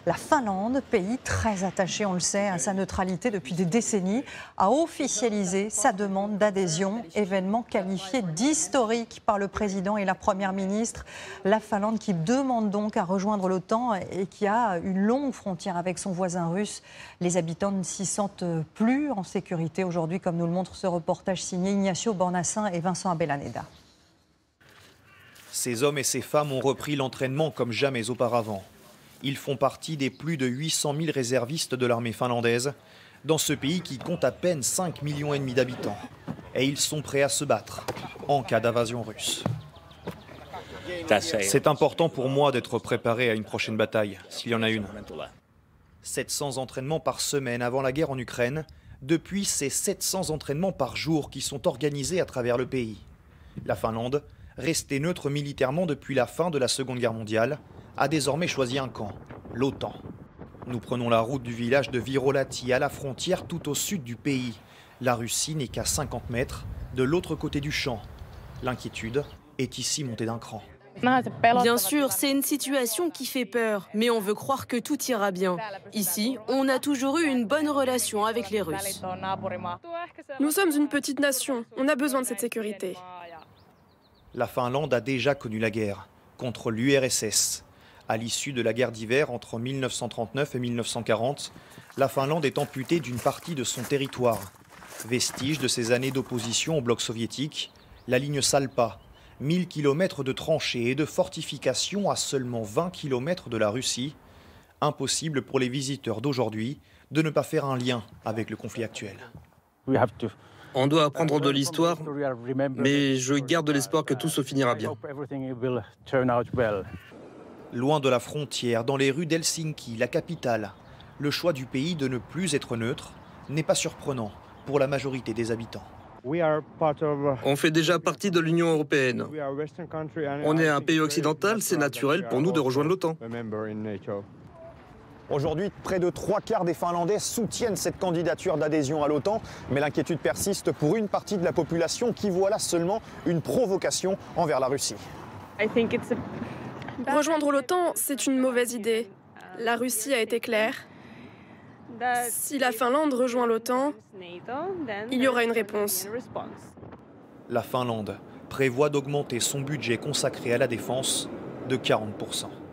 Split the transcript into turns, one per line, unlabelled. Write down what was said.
La Finlande, pays très attaché, on le sait, à sa neutralité depuis des décennies, a officialisé sa demande d'adhésion, événement qualifié d'historique par le président et la première ministre. La Finlande qui demande donc à rejoindre l'OTAN et qui a une longue frontière avec son voisin russe. Les habitants ne s'y sentent plus en sécurité aujourd'hui, comme nous le montre ce reportage signé Ignacio Bornassin et Vincent Abelaneda.
Ces hommes et ces femmes ont repris l'entraînement comme jamais auparavant. Ils font partie des plus de 800 000 réservistes de l'armée finlandaise, dans ce pays qui compte à peine 5,5 millions d'habitants. Et ils sont prêts à se battre en cas d'invasion russe. C'est important pour moi d'être préparé à une prochaine bataille, s'il y en a une. 700 entraînements par semaine avant la guerre en Ukraine. Depuis, c'est 700 entraînements par jour qui sont organisés à travers le pays. La Finlande, restée neutre militairement depuis la fin de la Seconde Guerre mondiale, a désormais choisi un camp, l'OTAN. Nous prenons la route du village de Virolahti, à la frontière tout au sud du pays. La Russie n'est qu'à 50 mètres, de l'autre côté du champ. L'inquiétude est ici montée d'un cran.
Bien sûr, c'est une situation qui fait peur, mais on veut croire que tout ira bien. Ici, on a toujours eu une bonne relation avec les Russes.
Nous sommes une petite nation, on a besoin de cette sécurité.
La Finlande a déjà connu la guerre contre l'URSS. À l'issue de la guerre d'hiver entre 1939 et 1940, la Finlande est amputée d'une partie de son territoire. Vestige de ces années d'opposition au bloc soviétique, la ligne Salpa, 1000 km de tranchées et de fortifications à seulement 20 km de la Russie. Impossible pour les visiteurs d'aujourd'hui de ne pas faire un lien avec le conflit actuel.
On doit apprendre de l'histoire, mais je garde l'espoir que tout se finira bien.
Loin de la frontière, dans les rues d'Helsinki, la capitale, le choix du pays de ne plus être neutre n'est pas surprenant pour la majorité des habitants.
On fait déjà partie de l'Union européenne. On est un pays occidental, c'est naturel pour nous de rejoindre l'OTAN.
Aujourd'hui, près de 3/4 des Finlandais soutiennent cette candidature d'adhésion à l'OTAN, mais l'inquiétude persiste pour une partie de la population qui voit là seulement une provocation envers la Russie.
Rejoindre l'OTAN, c'est une mauvaise idée. La Russie a été claire. Si la Finlande rejoint l'OTAN, il y aura une réponse.
La Finlande prévoit d'augmenter son budget consacré à la défense de 40%.